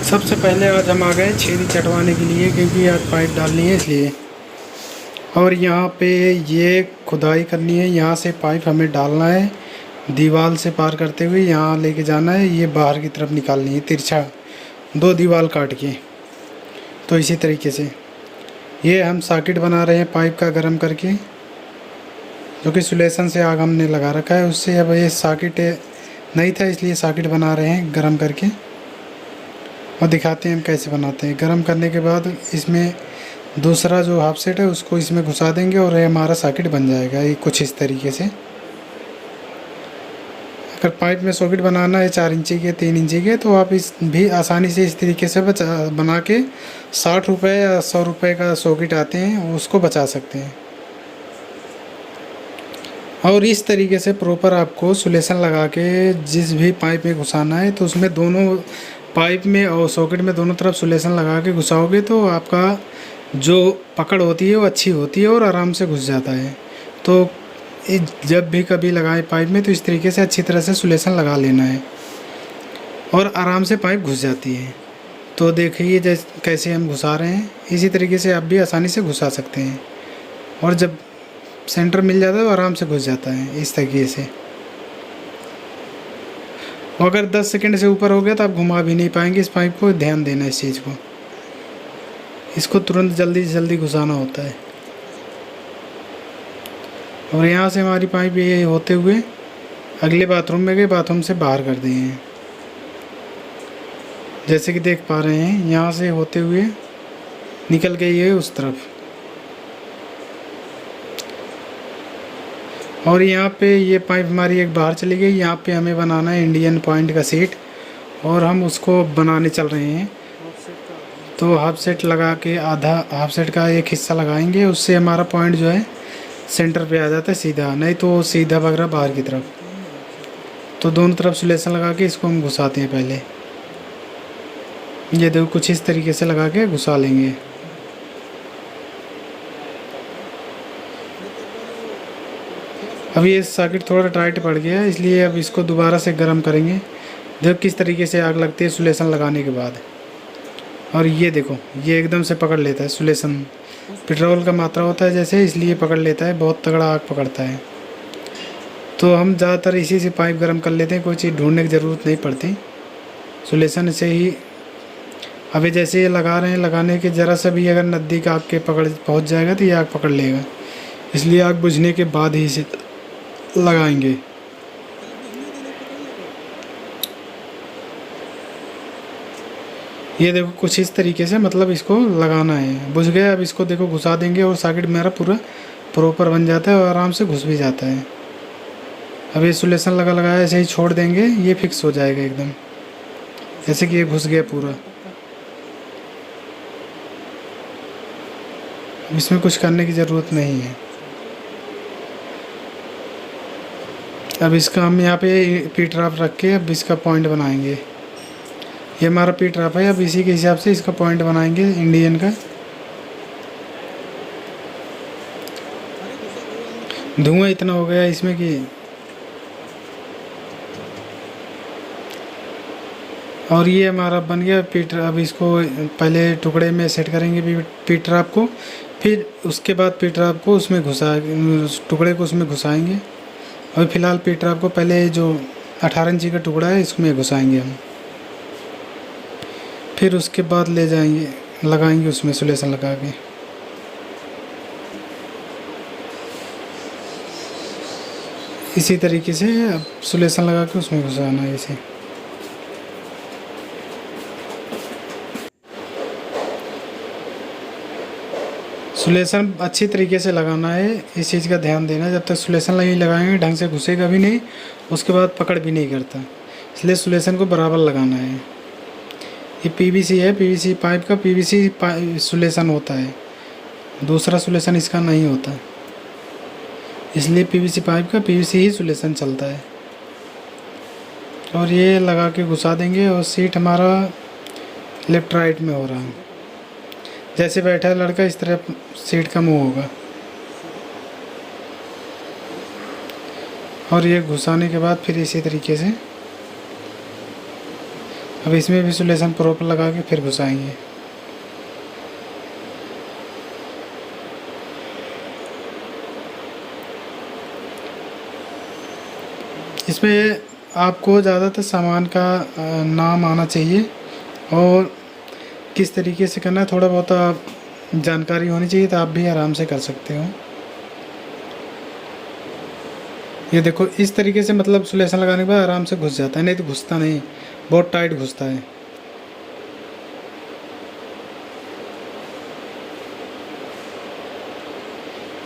सबसे पहले आज हम आ गए छेदी चटवाने के लिए, क्योंकि आज पाइप डालनी है इसलिए। और यहाँ पे ये खुदाई करनी है, यहाँ से पाइप हमें डालना है, दीवार से पार करते हुए यहाँ लेके जाना है, ये बाहर की तरफ निकालनी है तिरछा 2 दीवार काट के। तो इसी तरीके से ये हम सॉकेट बना रहे हैं पाइप का गर्म करके, जो कि सुलेसन से आग हमने लगा रखा है उससे। अब ये सॉकेट नहीं था इसलिए सॉकेट बना रहे हैं गर्म करके, और दिखाते हैं हम कैसे बनाते हैं। गर्म करने के बाद इसमें दूसरा जो हाफ सेट है उसको इसमें घुसा देंगे और ये हमारा सॉकेट बन जाएगा। ये कुछ इस तरीके से। अगर पाइप में सॉकेट बनाना है 4 इंची के 3 इंची के, तो आप इस भी आसानी से इस तरीके से बना के 60 रुपये या 100 रुपये का सॉकेट आते हैं उसको बचा सकते हैं। और इस तरीके से प्रॉपर आपको सुलेसन लगा के जिस भी पाइप में घुसाना है, तो उसमें दोनों पाइप में और सॉकेट में दोनों तरफ सुलेसन लगा के घुसाओगे तो आपका जो पकड़ होती है वो अच्छी होती है और आराम से घुस जाता है। तो जब भी कभी लगाएं पाइप में तो इस तरीके से अच्छी तरह से सुलेसन लगा लेना है और आराम से पाइप घुस जाती है। तो देखिए जैसे कैसे हम घुसा रहे हैं, इसी तरीके से आप भी आसानी से घुसा सकते हैं। और जब सेंटर मिल जाता है तो आराम से घुस जाता है इस तरीके से। और अगर 10 सेकंड से ऊपर हो गया तो आप घुमा भी नहीं पाएंगे इस पाइप को। ध्यान देना इस चीज़ को, इसको तुरंत जल्दी से जल्दी घुसाना होता है। और यहाँ से हमारी पाइप ये होते हुए अगले बाथरूम में गए, बाथरूम से बाहर कर दिए हैं। जैसे कि देख पा रहे हैं यहाँ से होते हुए निकल गई है उस तरफ। और यहाँ पे ये पाइप हमारी एक बाहर चली गई। यहाँ पे हमें बनाना है इंडियन पॉइंट का सेट, और हम उसको बनाने चल रहे हैं। तो हाफ सेट लगा के आधा हाफ सेट का एक हिस्सा लगाएंगे, उससे हमारा पॉइंट जो है सेंटर पे आ जाता है सीधा, नहीं तो सीधा भाग रहा बाहर की तरफ। तो दोनों तरफ सुलेसन लगा के इसको हम घुसाते हैं। पहले ये देखो कुछ इस तरीके से लगा के घुसा लेंगे। अब ये सॉकेट थोड़ा टाइट पड़ गया है, इसलिए अब इसको दोबारा से गर्म करेंगे। देखो किस तरीके से आग लगती है सुलेसन लगाने के बाद। और ये देखो ये एकदम से पकड़ लेता है सुलेसन, पेट्रोल का मात्रा होता है जैसे, इसलिए पकड़ लेता है, बहुत तगड़ा आग पकड़ता है। तो हम ज़्यादातर इसी से पाइप गर्म कर लेते हैं, कोई चीज़ ढूंढने की ज़रूरत नहीं पड़ती, सुलेसन से ही। अभी जैसे ये लगा रहे हैं, लगाने के ज़रा सा भी अगर नज़दीक आग के पकड़ पहुँच जाएगा तो ये आग पकड़ लेगा, इसलिए आग बुझने के बाद ही इसे लगाएंगे। ये देखो कुछ इस तरीके से मतलब इसको लगाना है। बुझ गया, अब इसको देखो घुसा देंगे और सॉकेट मेरा पूरा प्रॉपर बन जाता है और आराम से घुस भी जाता है। अब ये सुलेसन लगाया ऐसे ही छोड़ देंगे, ये फिक्स हो जाएगा एकदम, जैसे कि ये घुस गया पूरा। इसमें कुछ करने की ज़रूरत नहीं है। अब इसका हम यहाँ पे पी ट्रैप रख के अब इसका पॉइंट बनाएंगे। ये हमारा पी ट्रैप है, अब इसी के हिसाब से इसका पॉइंट बनाएंगे इंडियन का। धुआं इतना हो गया इसमें कि, और ये हमारा बन गया पी ट्रैप। अब इसको पहले टुकड़े में सेट करेंगे पी ट्रैप को, फिर उसके बाद पी ट्रैप को उसमें टुकड़े को उसमें घुसाएंगे। अभी फ़िलहाल पी ट्रैप को पहले जो 18 इंची का टुकड़ा है इसमें घुसाएंगे हम, फिर उसके बाद ले जाएंगे लगाएंगे उसमें सुलेसन लगा के। इसी तरीके से अब सुलेसन लगा के उसमें घुसाना है इसे। सुलेसन अच्छी तरीके से लगाना है, इस चीज़ का ध्यान देना है। जब तक सुलेसन नहीं लगाएंगे ढंग से घुसेगा भी नहीं, उसके बाद पकड़ भी नहीं करता, इसलिए सुलेसन को बराबर लगाना है। ये पीवीसी है, पीवीसी पाइप का पीवीसी सुलेसन होता है, दूसरा सुलेसन इसका नहीं होता, इसलिए पीवीसी पाइप का पीवीसी ही सुलेसन चलता है। और ये लगा के घुसा देंगे। और सीट हमारा लेफ्ट राइट में हो रहा है, जैसे बैठा है लड़का इस तरह सीट का मुंह होगा। और ये घुसाने के बाद फिर इसी तरीके से अब इसमें भी इंसुलेशन प्रॉपर लगा के फिर घुसाएंगे। इसमें आपको ज़्यादातर सामान का नाम आना चाहिए और किस तरीके से करना है थोड़ा बहुत आप जानकारी होनी चाहिए, तो आप भी आराम से कर सकते हो। ये देखो इस तरीके से मतलब इंसुलेशन लगाने के बाद आराम से घुस जाता है, नहीं तो घुसता नहीं, बहुत टाइट घुसता है।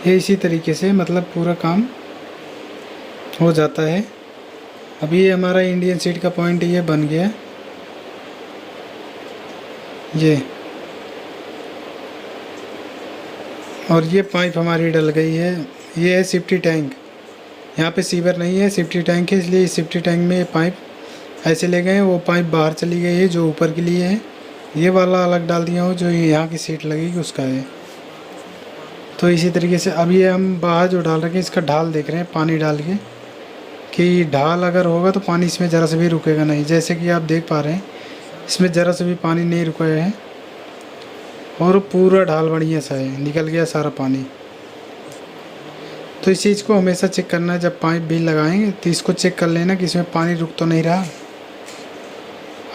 ये इसी तरीके से मतलब पूरा काम हो जाता है। अभी ये हमारा इंडियन सीट का पॉइंट ये बन गया, ये और ये पाइप हमारी डल गई है। ये है सेफ्टी टैंक, यहाँ पे सीवर नहीं है, सेफ्टी टैंक है, इसलिए सेफ्टी टैंक में पाइप ऐसे ले गए हैं। वो पाइप बाहर चली गई है जो ऊपर के लिए है, ये वाला अलग डाल दिया हो जो यहाँ की सीट लगेगी उसका है। तो इसी तरीके से अब ये हम बाहर जो डाल रखे हैं इसका ढाल देख रहे हैं पानी डाल के, कि ढाल अगर होगा तो पानी इसमें ज़रा से भी रुकेगा नहीं। जैसे कि आप देख पा रहे हैं इसमें ज़रा से भी पानी नहीं रुका है और पूरा ढाल बढ़िया सा है, निकल गया सारा पानी। तो इस चीज़ को हमेशा चेक करना है, जब पाइप भी लगाएंगे तो इसको चेक कर लेना कि इसमें पानी रुक तो नहीं रहा।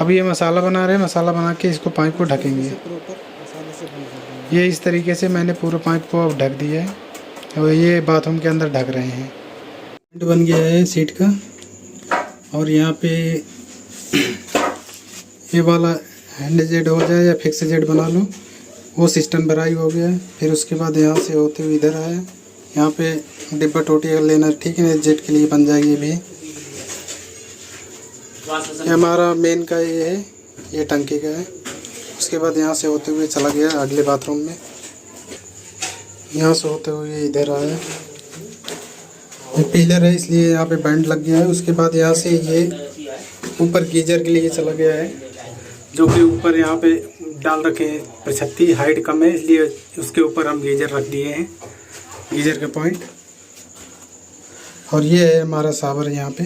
अब ये मसाला बना रहे हैं, मसाला बना के इसको पाइप को ढकेंगे। ये इस तरीके से मैंने पूरे पाइप को अब ढक दिया है और ये बाथरूम के अंदर ढक रहे हैं। बन गया है सीट का और यहाँ पे ये वाला हैंड जेड हो जाए या फिक्स जेड बना लो, वो सिस्टम भराई हो गया है। फिर उसके बाद यहाँ से होते हुए इधर आया, यहाँ पे डिब्बा टोटी अगर लेना ठीक है, जेट के लिए बन जाएगी। भी ये हमारा मेन का ये है, ये टंकी का है। उसके बाद यहाँ से होते हुए चला गया अगले बाथरूम में, यहाँ से होते हुए इधर आया। ये पिलर है इसलिए यहाँ पे बैंड लग गया है। उसके बाद यहाँ से ये ऊपर गीजर के लिए चला गया है, जो कि ऊपर यहाँ पे डाल रखे हैं। 35 हाइट कम है इसलिए उसके ऊपर हम गीजर रख दिए हैं, गीजर का पॉइंट। और ये है हमारा सावर, यहाँ पे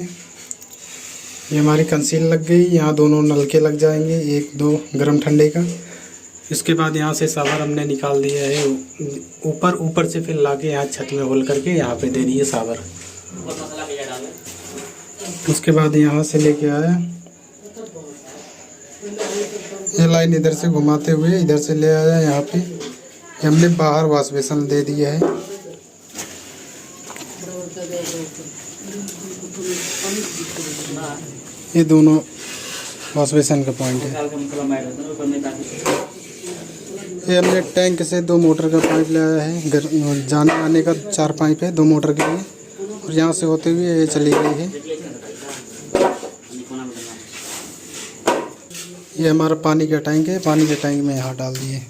ये हमारी कंसील लग गई। यहाँ दोनों नलके लग जाएंगे, 1-2 गर्म ठंडे का। इसके बाद यहाँ से सावर हमने निकाल दिया है ऊपर से, फिर लाके यहाँ छत में होल करके यहाँ पे दे दिए सावर। उसके बाद यहाँ से लेके आया, ये लाइन इधर से घुमाते हुए इधर से ले आया यहाँ पे। हमने बाहर वॉश बेसन दे दिया है। ये दोनों वॉश बेसन का पॉइंट है। ये हमने टैंक से 2 मोटर का पाइप ले आया है, जाने आने का 4 पाइप है 2 मोटर के लिए। और यहाँ से होते हुए ये चली गई है। ये हमारा पानी का टैंक है, पानी के टैंक में यहाँ डाल दिए।